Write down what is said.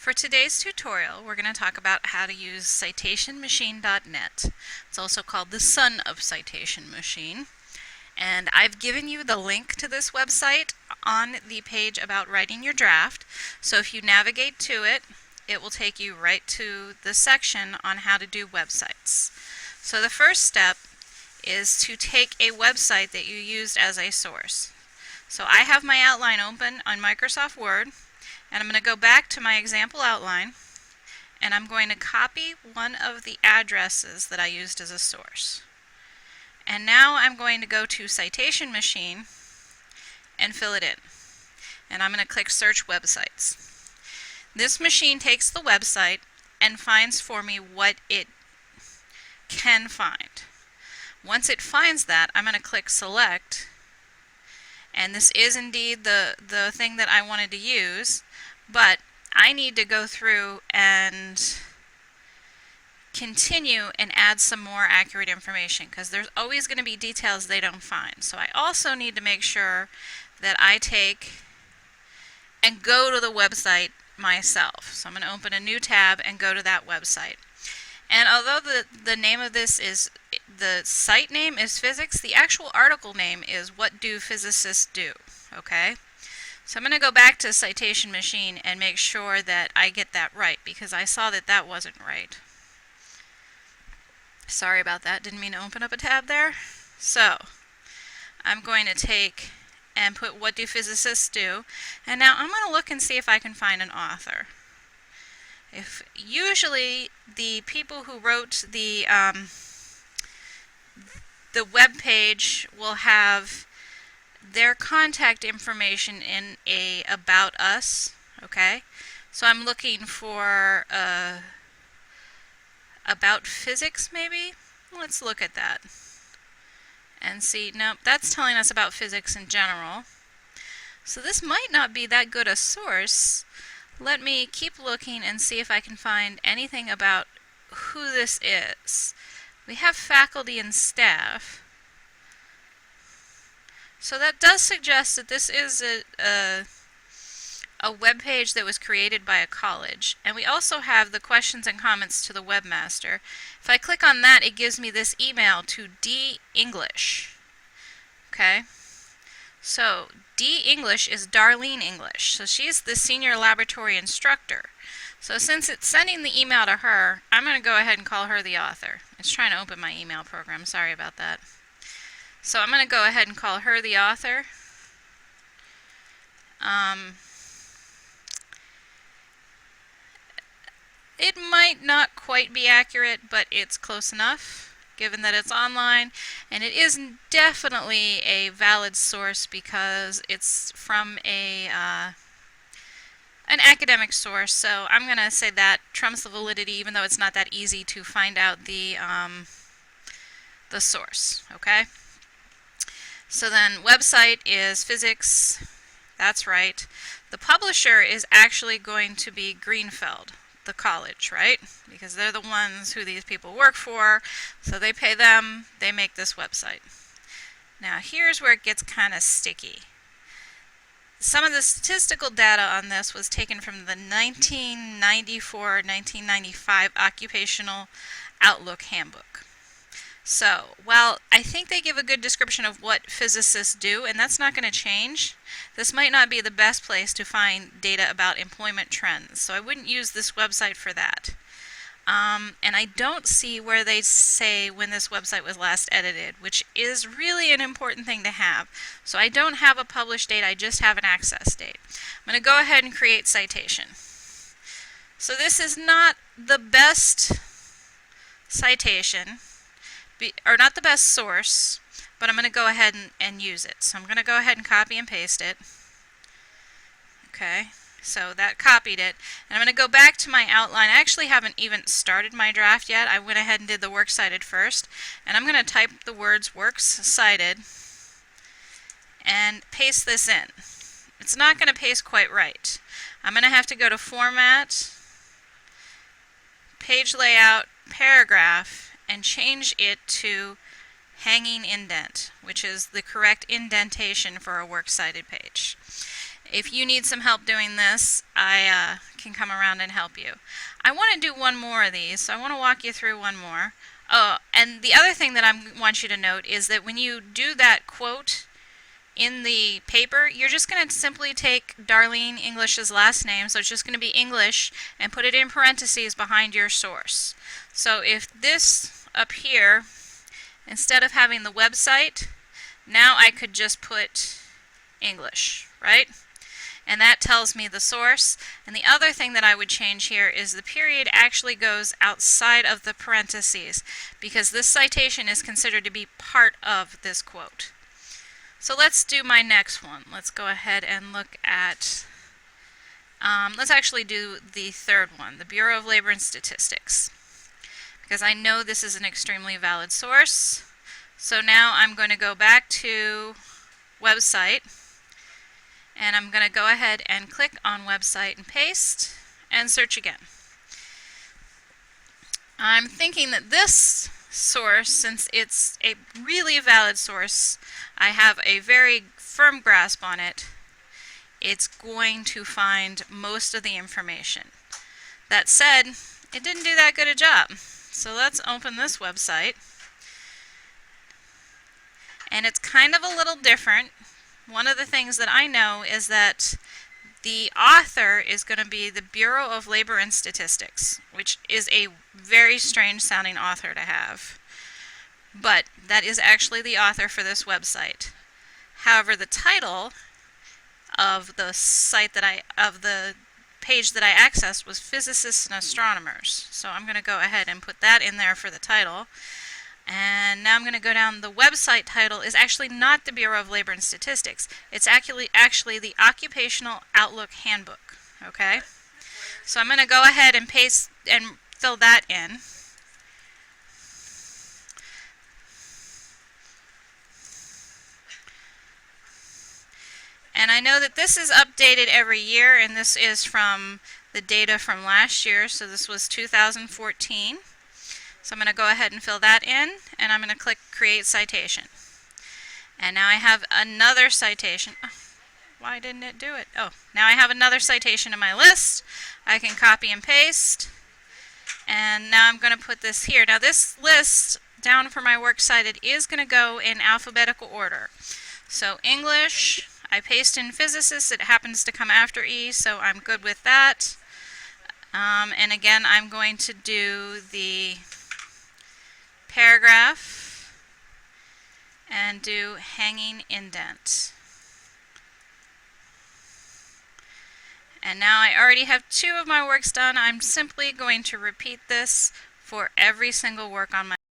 For today's tutorial, we're going to talk about how to use citationmachine.net. It's also called the son of Citation Machine. And I've given you the link to this website on the page about writing your draft. So if you navigate to it, it will take you right to the section on how to do websites. So the first step is to take a website that you used as a source. So I have my outline open on Microsoft Word, and I'm going to go back to my example outline, and I'm going to copy one of the addresses that I used as a source. And now I'm going to go to Citation Machine and fill it in. And I'm going to click Search Websites. This machine takes the website and finds for me what it can find. Once it finds that, I'm going to click Select, and this is indeed the thing that I wanted to use, but I need to go through and continue and add some more accurate information, because there's always going to be details they don't find. So I also need to make sure that I take and go to the website myself. So I'm going to open a new tab and go to that website. And although the name of this is, the site name is physics, the actual article name is What Do Physicists Do? Okay? So I'm going to go back to Citation Machine and make sure that I get that right, because I saw that that wasn't right. Sorry about that, didn't mean to open up a tab there. So I'm going to take and put What Do Physicists Do? And now I'm going to look and see if I can find an author. Usually the people who wrote the web page will have their contact information in a About Us, okay? So I'm looking for About Physics, maybe? Let's look at that and see. Nope, that's telling us about physics in general. So this might not be that good a source. Let me keep looking and see if I can find anything about who this is. We have faculty and staff. So that does suggest that this is a web page that was created by a college. And we also have the questions and comments to the webmaster. If I click on that, it gives me this email to D English. Okay? So D English is Darlene English. So she's the senior laboratory instructor. So since it's sending the email to her, I'm going to go ahead and call her the author. It's trying to open my email program. Sorry about that. So I'm going to go ahead and call her the author. It might not quite be accurate, but it's close enough, given that it's online, and it is definitely a valid source because it's from an academic source. So I'm going to say that trumps the validity, even though it's not that easy to find out the source. Okay. So then website is physics. That's right. The publisher is actually going to be Greenfeld, the college, right? Because they're the ones who these people work for, so they pay them, they make this website. Now here's where it gets kind of sticky. Some of the statistical data on this was taken from the 1994-1995 Occupational Outlook Handbook. So, while I think they give a good description of what physicists do, and that's not going to change, this might not be the best place to find data about employment trends. So I wouldn't use this website for that. And I don't see where they say when this website was last edited, which is really an important thing to have. So I don't have a published date, I just have an access date. I'm going to go ahead and create citation. So this is not the best citation, or not the best source, but I'm going to go ahead and use it. So I'm going to go ahead and copy and paste it. Okay, so that copied it. And I'm going to go back to my outline. I actually haven't even started my draft yet. I went ahead and did the works cited first. And I'm going to type the words works cited and paste this in. It's not going to paste quite right. I'm going to have to go to Format, Page Layout, Paragraph, and change it to hanging indent, which is the correct indentation for a works cited page. If you need some help doing this, I can come around and help you. I want to do one more of these, so I want to walk you through one more. Oh, and the other thing that I want you to note is that when you do that quote in the paper, you're just going to simply take Darlene English's last name, so it's just going to be English, and put it in parentheses behind your source. So if this up here, instead of having the website, now I could just put English, right? And that tells me the source. And the other thing that I would change here is the period actually goes outside of the parentheses, because this citation is considered to be part of this quote. So let's do my next one. Let's go ahead and look at, let's actually do the third one, the Bureau of Labor and Statistics, because I know this is an extremely valid source. So now I'm going to go back to website, and I'm going to go ahead and click on website and paste and search again. I'm thinking that this source, since it's a really valid source, I have a very firm grasp on it, it's going to find most of the information. That said, it didn't do that good a job. So let's open this website. And it's kind of a little different. One of the things that I know is that the author is going to be the Bureau of Labor and Statistics, which is a very strange sounding author to have. But that is actually the author for this website. However, the title of the site of the page that I accessed was Physicists and Astronomers. So I'm going to go ahead and put that in there for the title. And now I'm going to go down. The website title is actually not the Bureau of Labor and Statistics. It's actually the Occupational Outlook Handbook. Okay? So I'm going to go ahead and paste and fill that in. And I know that this is updated every year, and this is from the data from last year, so this was 2014. So I'm going to go ahead and fill that in, and I'm going to click Create Citation. And now I have another citation. Oh, why didn't it do it? Oh, now I have another citation in my list. I can copy and paste. And now I'm going to put this here. Now this list down for my works cited is going to go in alphabetical order. So English, I paste in physicists. It happens to come after E, so I'm good with that. And again, I'm going to do the paragraph and do hanging indent. And now I already have 2 of my works done. I'm simply going to repeat this for every single work on my